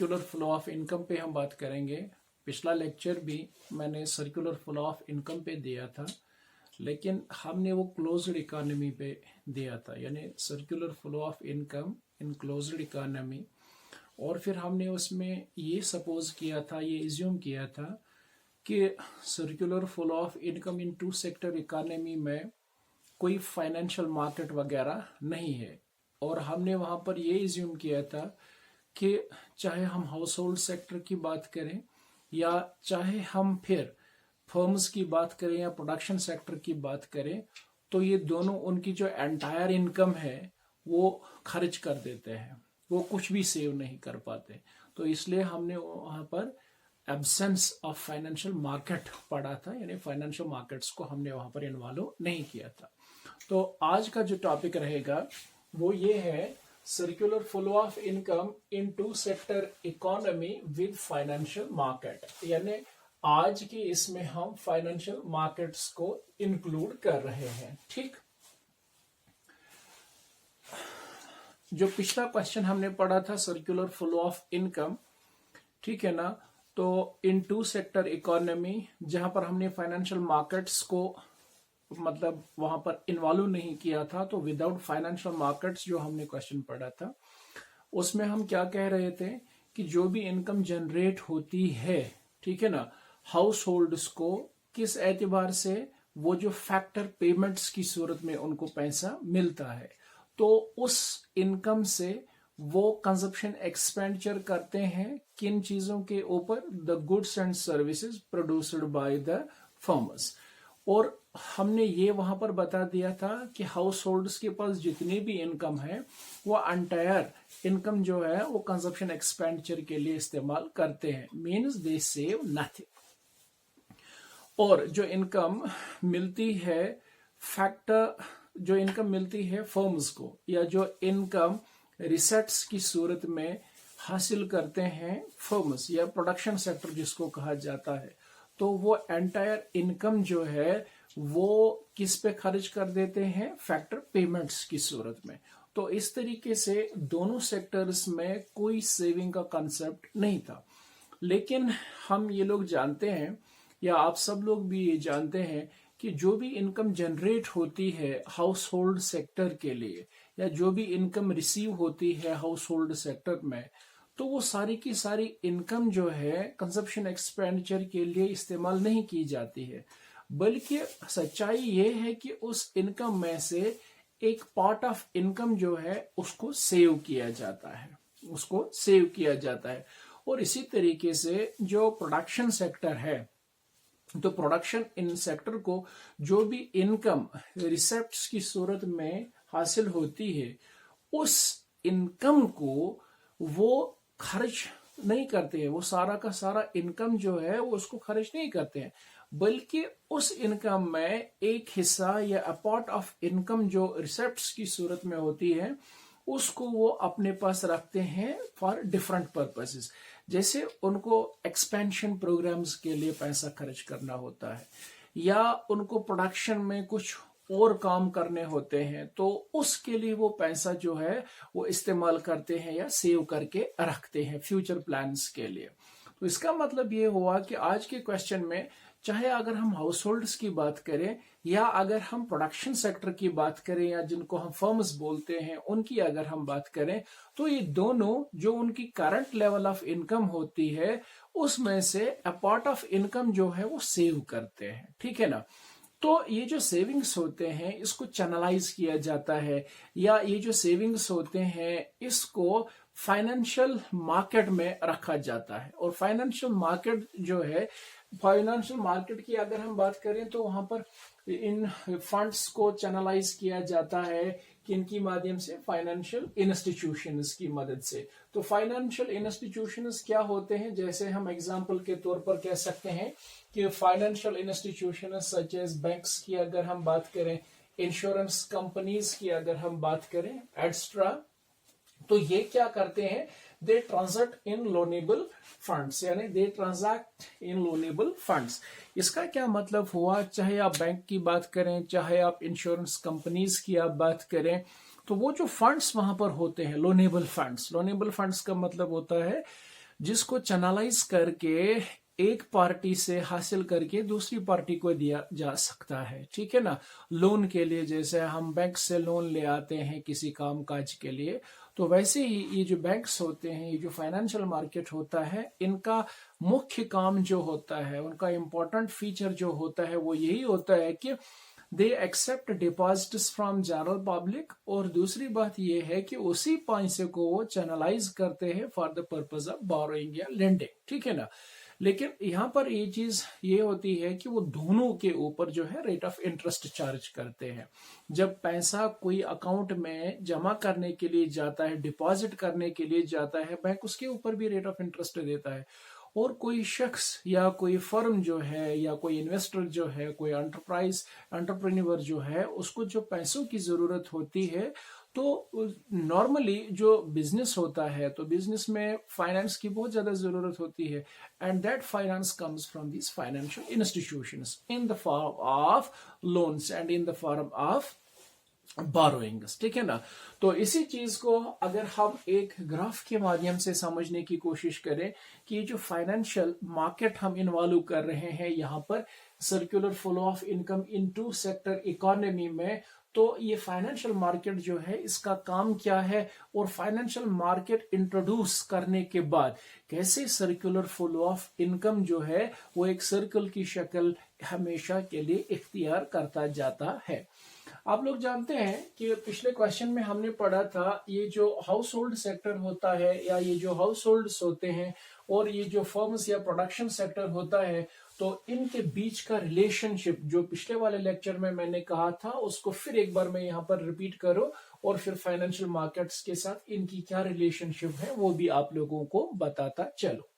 Circular flow of income पे हम बात करेंगे। पिछला लेक्चर भी मैंने सर्कुलर फ्लो ऑफ इनकम पे दिया था, लेकिन हमने वो क्लोज्ड इकोनॉमी पे दिया था, यानी circular flow of income in closed economy. और फिर हमने उसमें ये सपोज किया था, ये इज्यूम किया था कि circular flow of income in two sector economy में कोई फाइनेंशियल मार्केट वगैरह नहीं है। और हमने वहां पर ये इज्यूम किया था कि चाहे हम हाउस होल्ड सेक्टर की बात करें या चाहे हम फिर फर्म्स की बात करें या प्रोडक्शन सेक्टर की बात करें, तो ये दोनों उनकी जो एंटायर इनकम है वो खर्च कर देते हैं, वो कुछ भी सेव नहीं कर पाते। तो इसलिए हमने वहां पर एब्सेंस ऑफ फाइनेंशियल मार्केट पढ़ा था, यानी फाइनेंशियल मार्केट्स को हमने वहां पर इन्वॉल्व नहीं किया था। तो आज का जो टॉपिक रहेगा वो ये है circular flow of income in two sector economy with financial market, यानी आज की इसमें हम फाइनेंशियल मार्केट्स को इंक्लूड कर रहे हैं। ठीक, जो पिछला क्वेश्चन हमने पढ़ा था सर्कुलर फ्लो ऑफ इनकम, ठीक है ना, तो इन टू सेक्टर इकोनॉमी, जहां पर हमने फाइनेंशियल मार्केट्स को मतलब वहां पर इन्वॉल्व नहीं किया था, तो विदाउट फाइनेंशियल मार्केट्स जो हमने क्वेश्चन पढ़ा था उसमें हम क्या कह रहे थे कि जो भी इनकम जनरेट होती है, ठीक है ना, हाउस होल्ड्स को किस एतबार से, वो जो फैक्टर पेमेंट्स की सूरत में उनको पैसा मिलता है, तो उस इनकम से वो कंजप्शन एक्सपेंडिचर करते हैं किन चीजों के ऊपर, the goods and services produced by the firms. और हमने ये वहां पर बता दिया था कि हाउस होल्ड्स के पास जितनी भी इनकम है वो एंटायर इनकम जो है वो कंजप्शन एक्सपेंडिचर के लिए इस्तेमाल करते हैं, मीन्स दे सेव नथिंग। और जो इनकम मिलती है फैक्टर, जो इनकम मिलती है फर्म्स को, या जो इनकम रिसेट्स की सूरत में हासिल करते हैं फर्म्स या प्रोडक्शन सेक्टर जिसको कहा जाता है, तो वो एंटायर इनकम जो है वो किस पे खर्च कर देते हैं, फैक्टर पेमेंट्स की सूरत में। तो इस तरीके से दोनों सेक्टर्स में कोई सेविंग का कंसेप्ट नहीं था। लेकिन हम ये लोग जानते हैं, या आप सब लोग भी ये जानते हैं, कि जो भी इनकम जनरेट होती है हाउस होल्ड सेक्टर के लिए, या जो भी इनकम रिसीव होती है हाउस होल्ड सेक्टर में, तो वो सारी की सारी इनकम जो है कंजप्शन एक्सपेंडिचर के लिए इस्तेमाल नहीं की जाती है, बल्कि सच्चाई ये है कि उस इनकम में से एक पार्ट ऑफ इनकम जो है उसको सेव किया जाता है, उसको सेव किया जाता है। और इसी तरीके से जो प्रोडक्शन सेक्टर है, तो प्रोडक्शन इन सेक्टर को जो भी इनकम रिसेप्ट्स की सूरत में हासिल होती है, उस इनकम को वो खर्च नहीं करते हैं, वो सारा का सारा इनकम जो है वो उसको खर्च नहीं करते हैं, बल्कि उस इनकम में एक हिस्सा या अ पार्ट ऑफ इनकम जो रिसेप्ट्स की सूरत में होती है उसको वो अपने पास रखते हैं फॉर डिफरेंट पर्पसेस। जैसे उनको एक्सपेंशन प्रोग्राम्स के लिए पैसा खर्च करना होता है, या उनको प्रोडक्शन में कुछ और काम करने होते हैं, तो उसके लिए वो पैसा जो है वो इस्तेमाल करते हैं या सेव करके रखते हैं फ्यूचर प्लान्स के लिए। तो इसका मतलब ये हुआ कि आज के क्वेश्चन में चाहे अगर हम हाउस होल्ड्स की बात करें या अगर हम प्रोडक्शन सेक्टर की बात करें या जिनको हम फर्म्स बोलते हैं उनकी अगर हम बात करें, तो ये दोनों जो उनकी करंट लेवल ऑफ इनकम होती है उसमें से अ पार्ट ऑफ इनकम जो है वो सेव करते हैं, ठीक है ना। तो ये जो सेविंग्स होते हैं इसको चैनलाइज किया जाता है, या ये जो सेविंग्स होते हैं इसको फाइनेंशियल मार्केट में रखा जाता है। और फाइनेंशियल मार्केट जो है, फाइनेंशियल मार्केट की अगर हम बात करें तो वहां पर इन फंड्स को चैनलाइज किया जाता है किनकी माध्यम से, फाइनेंशियल इंस्टीट्यूशंस की मदद से। तो फाइनेंशियल इंस्टीट्यूशंस क्या होते हैं, जैसे हम एग्जांपल के तौर पर कह सकते हैं कि financial institutions such as banks की अगर हम बात करें, इंश्योरेंस कंपनीज की अगर हम बात करें, एटसेट्रा, तो ये क्या करते हैं, दे ट्रांजैक्ट इन लोनेबल फंड्स, यानी दे ट्रांजैक्ट इन लोनेबल फंड्स। इसका क्या मतलब हुआ, चाहे आप बैंक की बात करें, चाहे आप इंश्योरेंस कंपनीज की आप बात करें, तो वो जो फंड्स वहां पर होते हैं लोनेबल फंड्स, लोनेबल फंड्स का मतलब होता है जिसको चैनलाइज करके एक पार्टी से हासिल करके दूसरी पार्टी को दिया जा सकता है। ठीक है ना। लोन के लिए जैसे हम बैंक से लोन ले आते हैं किसी काम काज के लिए, तो वैसे ही ये जो बैंक्स होते हैं, ये जो फाइनेंशियल मार्केट होता है, इनका मुख्य काम जो होता है, उनका इंपॉर्टेंट फीचर जो होता है वो यही होता है कि they accept deposits from general public, और दूसरी बात यह है कि उसी पैसे को वो चैनलाइज करते हैं for the purpose of borrowing या लेंडिंग। ठीक है ना। लेकिन यहां पर ये चीज ये होती है कि वो दोनों के ऊपर जो है रेट ऑफ इंटरेस्ट चार्ज करते हैं। जब पैसा कोई अकाउंट में जमा करने के लिए जाता है, डिपॉजिट करने के लिए जाता है, बैंक उसके ऊपर भी रेट ऑफ इंटरेस्ट देता है। और कोई शख्स या कोई फर्म जो है या कोई इन्वेस्टर जो है, कोई एंटरप्रेन्योर जो है, उसको जो पैसों की जरूरत होती है, तो नॉर्मली जो बिजनेस होता है, तो बिजनेस में फाइनेंस की बहुत ज्यादा जरूरत होती है, and that finance comes from this financial institutions in the form of loans and in the form of borrowings. ठीक है ना। तो इसी चीज को अगर हम एक ग्राफ के माध्यम से समझने की कोशिश करें कि ये जो फाइनेंशियल मार्केट हम इन्वॉल्व कर रहे हैं यहाँ पर circular flow of income into sector economy में, तो ये फाइनेंशियल मार्केट जो है इसका काम क्या है, और फाइनेंशियल मार्केट इंट्रोड्यूस करने के बाद कैसे सर्कुलर फ्लो ऑफ इनकम जो है वो एक सर्कल की शक्ल हमेशा के लिए इख्तियार करता जाता है। आप लोग जानते हैं कि पिछले क्वेश्चन में हमने पढ़ा था ये जो हाउस होल्ड सेक्टर होता है, या ये जो हाउस होल्ड्स होते हैं, और ये जो फर्म्स या प्रोडक्शन सेक्टर होता है, तो इनके बीच का रिलेशनशिप जो पिछले वाले लेक्चर में मैंने कहा था, उसको फिर एक बार मैं यहाँ पर रिपीट करूं, और फिर फाइनेंशियल मार्केट्स के साथ इनकी क्या रिलेशनशिप है वो भी आप लोगों को बताता चलो।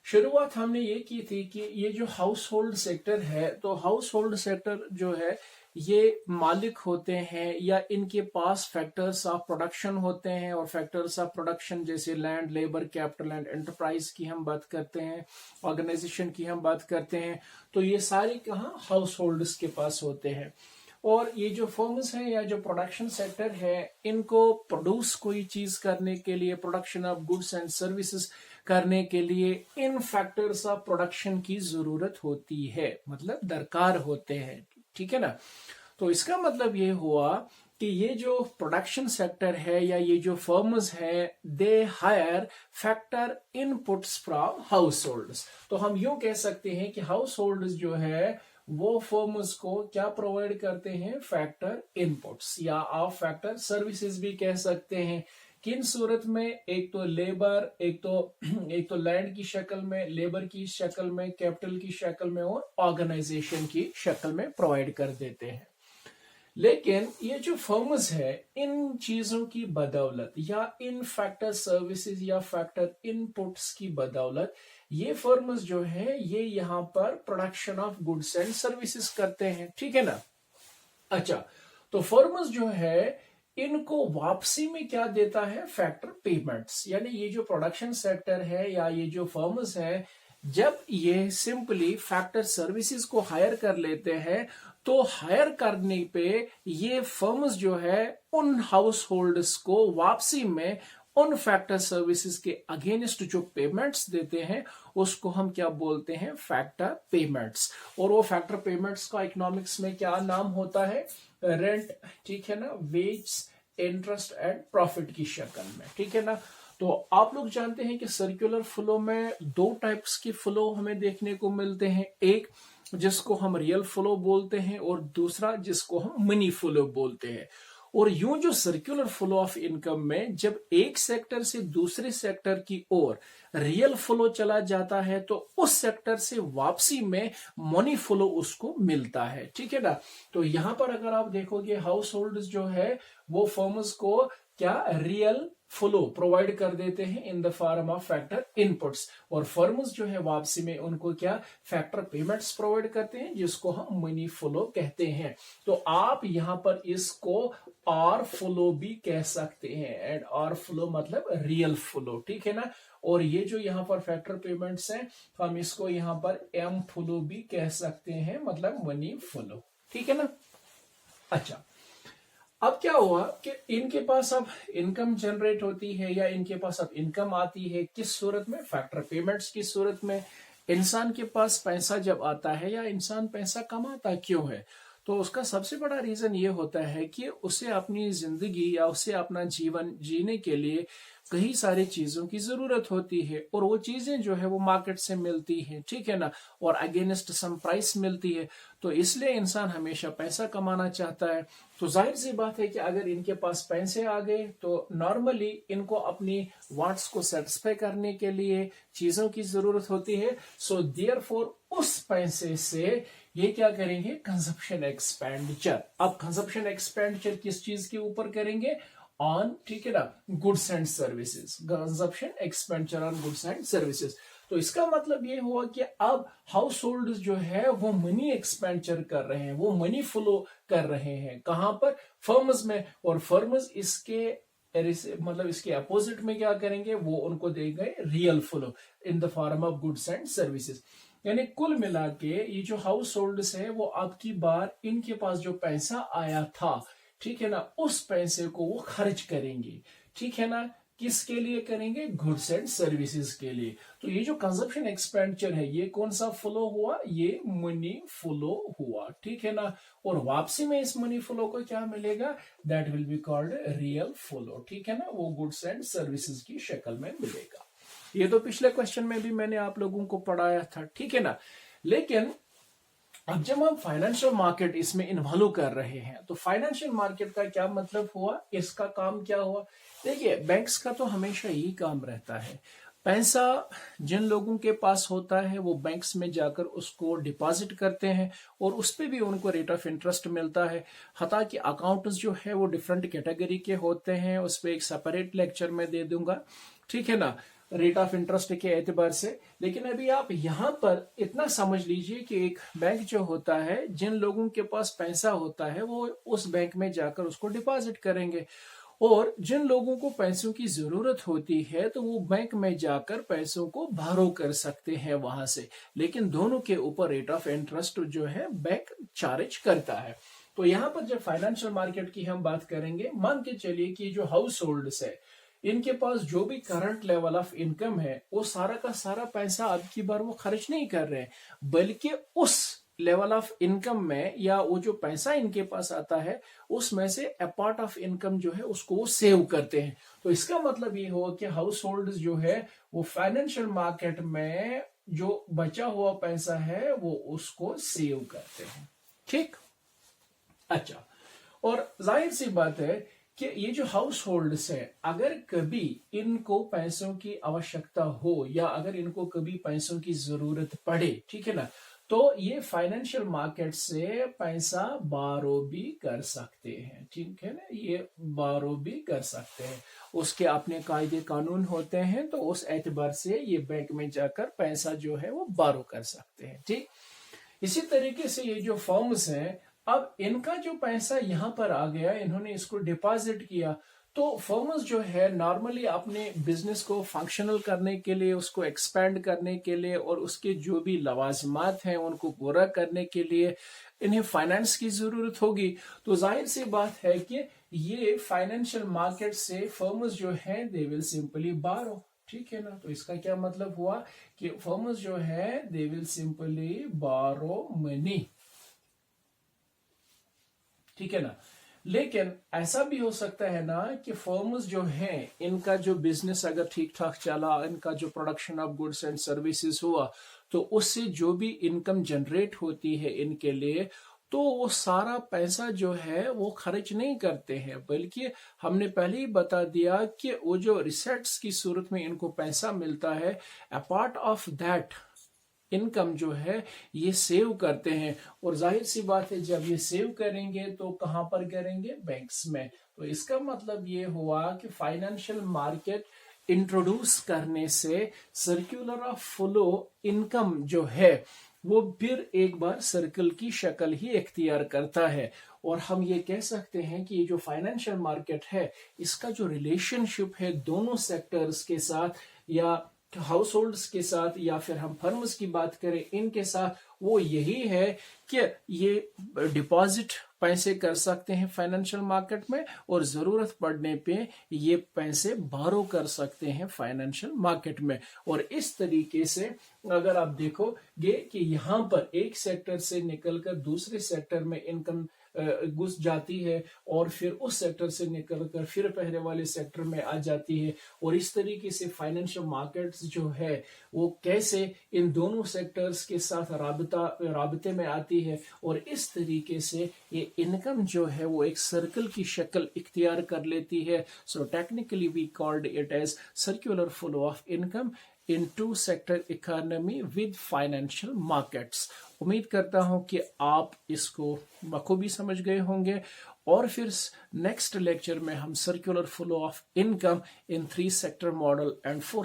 शुरुआत हमने ये की थी कि ये जो हाउस होल्ड सेक्टर है, तो हाउस होल्ड सेक्टर जो है ये मालिक होते हैं या इनके पास फैक्टर्स ऑफ प्रोडक्शन होते हैं, और फैक्टर्स ऑफ प्रोडक्शन जैसे land, labour, capital and enterprise की हम बात करते हैं, ऑर्गेनाइजेशन की हम बात करते हैं, तो ये सारी कहाँ हाउस होल्ड्स के पास होते हैं। और ये जो फर्म्स हैं या जो प्रोडक्शन सेक्टर है, इनको प्रोड्यूस कोई चीज करने के लिए, production of goods and services करने के लिए इन फैक्टर्स ऑफ प्रोडक्शन की जरूरत होती है, मतलब दरकार होते हैं। ठीक है ना। तो इसका मतलब ये हुआ कि ये जो प्रोडक्शन सेक्टर है या ये जो फर्म्स है, they hire factor inputs from households. तो हम यूं कह सकते हैं कि हाउस होल्ड्स जो है वो फर्म्स को क्या प्रोवाइड करते हैं, फैक्टर इनपुट्स, या आप फैक्टर सर्विसेज भी कह सकते हैं। किन सूरत में, एक तो लेबर, एक तो लैंड की शक्ल में, लेबर की शक्ल में, कैपिटल की शक्ल में, और ऑर्गेनाइजेशन की शक्ल में प्रोवाइड कर देते हैं। लेकिन ये जो फर्म्स है, इन चीजों की बदौलत या इन फैक्टर सर्विसेज या फैक्टर इनपुट्स की बदौलत ये फर्म्स जो है ये यहाँ पर production of goods and services करते हैं। ठीक है ना। अच्छा, तो फर्म्स जो है इनको वापसी में क्या देता है, फैक्टर पेमेंट्स। यानी ये जो प्रोडक्शन सेक्टर है या ये जो फर्म्स है, जब ये सिंपली फैक्टर सर्विसेज को हायर कर लेते हैं, तो हायर करने पे ये फर्म्स जो है उन हाउस होल्ड्स को वापसी में उन फैक्टर सर्विसेज के अगेंस्ट जो पेमेंट्स देते हैं उसको हम क्या बोलते हैं, फैक्टर पेमेंट्स। और वो फैक्टर पेमेंट्स का इकोनॉमिक्स में क्या नाम होता है, रेंट। ठीक है ना, वेज, इंटरेस्ट एंड प्रॉफिट की शक्ल में। ठीक है ना। तो आप लोग जानते हैं कि सर्कुलर फ्लो में दो टाइप्स के फ्लो हमें देखने को मिलते हैं, एक जिसको हम रियल फ्लो बोलते हैं और दूसरा जिसको हम मनी फ्लो बोलते हैं। और यूं जो सर्कुलर फ्लो ऑफ इनकम में जब एक सेक्टर से दूसरे सेक्टर की ओर रियल फ्लो चला जाता है, तो उस सेक्टर से वापसी में मनी फ्लो उसको मिलता है। ठीक है ना। तो यहां पर अगर आप देखोगे हाउस होल्ड्स जो है वो फर्म्स को क्या रियल फ्लो प्रोवाइड कर देते हैं in the form of factor inputs, और फर्म्स जो है वापसी में उनको क्या, फैक्टर पेमेंट्स प्रोवाइड करते हैं, जिसको हम मनी फ्लो कहते हैं। तो आप यहां पर इसको आर फ्लो भी कह सकते हैं, एंड आर फ्लो मतलब रियल फ्लो। ठीक है ना। और ये जो यहाँ पर फैक्टर पेमेंट्स हैं, हम इसको यहाँ पर एम फ्लो भी कह सकते हैं, मतलब मनी फ्लो। ठीक है ना। अच्छा, अब क्या हुआ कि इनके पास अब इनकम जनरेट होती है या इनके पास अब इनकम आती है किस सूरत में, फैक्टर पेमेंट्स की सूरत में। इंसान के पास पैसा जब आता है या इंसान पैसा कमाता क्यों है, तो उसका सबसे बड़ा रीजन ये होता है कि उसे अपनी जिंदगी या उसे अपना जीवन जीने के लिए कई सारी चीजों की जरूरत होती है, और वो चीजें जो है वो मार्केट से मिलती हैं, ठीक है ना, और अगेंस्ट सम प्राइस मिलती है। तो इसलिए इंसान हमेशा पैसा कमाना चाहता है। तो जाहिर सी बात है कि अगर इनके पास पैसे आ गए तो नॉर्मली इनको अपनी वांट्स को सेटिस्फाई करने के लिए चीजों की जरूरत होती है। सो देयरफॉर उस पैसे से ये क्या करेंगे, कंजप्शन एक्सपेंडिचर। अब कंजप्शन एक्सपेंडिचर किस चीज के ऊपर करेंगे, ऑन, ठीक है ना, goods and services, consumption expenditure on goods and services. तो इसका मतलब ये हुआ कि अब हाउस होल्ड जो है वो मनी एक्सपेंडिचर कर रहे हैं, वो मनी फ्लो कर रहे हैं, कहां पर, फर्म्स में। और फर्म्स इसके मतलब इसके अपोजिट में क्या करेंगे, वो उनको देंगे real flow in the form of goods and services. यानी कुल मिला के ये जो हाउस होल्ड्स है वो अब की बार इनके पास जो पैसा आया था, ठीक है ना, उस पैसे को वो खर्च करेंगे, ठीक है ना, किसके लिए करेंगे, गुड्स एंड सर्विसेज के लिए। तो ये जो कंजप्शन एक्सपेंडिचर है ये कौन सा फ्लो हुआ, ये मनी फ्लो हुआ, ठीक है ना। और वापसी में इस मनी फ्लो को क्या मिलेगा, that will be called real flow, ठीक है ना, वो गुड्स एंड सर्विसेज की शक्ल में मिलेगा। ये तो पिछले क्वेश्चन में भी मैंने आप लोगों को पढ़ाया था, ठीक है ना। लेकिन अब जब हम फाइनेंशियल मार्केट इसमें इन्वॉल्व कर रहे हैं तो फाइनेंशियल मार्केट का क्या मतलब हुआ, इसका काम क्या हुआ। देखिए बैंक्स का तो हमेशा यही काम रहता है, पैसा जिन लोगों के पास होता है वो बैंक्स में जाकर उसको डिपॉजिट करते हैं और उस पर भी उनको रेट ऑफ इंटरेस्ट मिलता है। हालांकि अकाउंट्स जो है वो डिफरेंट कैटेगरी के होते हैं, उस पर एक सेपरेट लेक्चर में दे दूंगा, ठीक है ना, रेट ऑफ इंटरेस्ट के एतबार से। लेकिन अभी आप यहां पर इतना समझ लीजिए कि एक बैंक जो होता है, जिन लोगों के पास पैसा होता है वो उस बैंक में जाकर उसको डिपॉजिट करेंगे, और जिन लोगों को पैसों की जरूरत होती है तो वो बैंक में जाकर पैसों को बारो कर सकते हैं वहां से। लेकिन दोनों के ऊपर रेट ऑफ इंटरेस्ट जो है बैंक चार्ज करता है। तो यहाँ पर जब फाइनेंशियल मार्केट की हम बात करेंगे, मान के चलिए कि जो हाउस होल्ड्स है इनके पास जो भी करंट लेवल ऑफ इनकम है वो सारा का सारा पैसा अब की बार वो खर्च नहीं कर रहे हैं, बल्कि उस लेवल ऑफ इनकम में या वो जो पैसा इनके पास आता है उसमें से अ पार्ट ऑफ इनकम जो है उसको वो सेव करते हैं। तो इसका मतलब ये हुआ कि हाउस होल्ड जो है वो फाइनेंशियल मार्केट में जो बचा हुआ पैसा है वो उसको सेव करते हैं, ठीक। अच्छा, और जाहिर सी बात है कि ये जो हाउस होल्ड्स है अगर कभी इनको पैसों की आवश्यकता हो या अगर इनको कभी पैसों की जरूरत पड़े, ठीक है ना, तो ये फाइनेंशियल मार्केट से पैसा बारो भी कर सकते हैं, ठीक है ना, ये बारो भी कर सकते हैं, उसके अपने कायदे कानून होते हैं, तो उस एतबार से ये बैंक में जाकर पैसा जो है वो बारो कर सकते हैं, ठीक। इसी तरीके से ये जो फर्म्स हैं, अब इनका जो पैसा यहां पर आ गया, इन्होंने इसको डिपॉजिट किया, तो फर्म्स जो है नॉर्मली अपने बिजनेस को फंक्शनल करने के लिए, उसको एक्सपेंड करने के लिए और उसके जो भी लवाजमात हैं उनको पूरा करने के लिए इन्हें फाइनेंस की जरूरत होगी। तो जाहिर सी बात है कि ये फाइनेंशियल मार्केट से फर्म्स जो है दे विल सिंपली बारो, ठीक है ना। तो इसका क्या मतलब हुआ कि फर्म्स जो है दे विल सिंपली बारो मनी, ठीक है ना। लेकिन ऐसा भी हो सकता है ना कि फर्म्स जो हैं इनका जो बिजनेस अगर ठीक ठाक चला, इनका जो production of goods and services हुआ, तो उससे जो भी इनकम जनरेट होती है इनके लिए, तो वो सारा पैसा जो है वो खर्च नहीं करते हैं, बल्कि हमने पहले ही बता दिया कि वो जो रिसेट्स की सूरत में इनको पैसा मिलता है, अपार्ट ऑफ दैट इनकम जो है ये सेव करते हैं। और जाहिर सी बात है जब ये सेव करेंगे तो कहां पर करेंगे, बैंक्स में। तो इसका मतलब ये हुआ कि फाइनेंशियल मार्केट इंट्रोड्यूस करने से सर्कुलर ऑफ फ्लो इनकम जो है वो फिर एक बार सर्कल की शक्ल ही इख्तियार करता है। और हम ये कह सकते हैं कि ये जो फाइनेंशियल मार्केट है इसका जो रिलेशनशिप है दोनों सेक्टर्स के साथ या हाउस होल्ड्स के साथ या फिर हम फर्म्स की बात करें इनके साथ, वो यही है कि ये डिपॉजिट पैसे कर सकते हैं फाइनेंशियल मार्केट में और जरूरत पड़ने पे ये पैसे बारो कर सकते हैं फाइनेंशियल मार्केट में। और इस तरीके से अगर आप देखोगे कि यहाँ पर एक सेक्टर से निकलकर दूसरे सेक्टर में इनकम घुस जाती है और फिर उस सेक्टर से निकलकर फिर पहले वाले सेक्टर में आ जाती है, और इस तरीके से फाइनेंशियल मार्केट्स जो है वो कैसे इन दोनों सेक्टर्स के साथ राबते में आती है, और इस तरीके से ये इनकम जो है वो एक सर्कल की शक्ल इख्तियार कर लेती है। So technically we called it as circular flow of income in two sector economy with financial markets. उम्मीद करता हूं कि आप इसको बखूबी समझ गए होंगे, और फिर नेक्स्ट लेक्चर में हम circular flow of income in 3 sector model and 4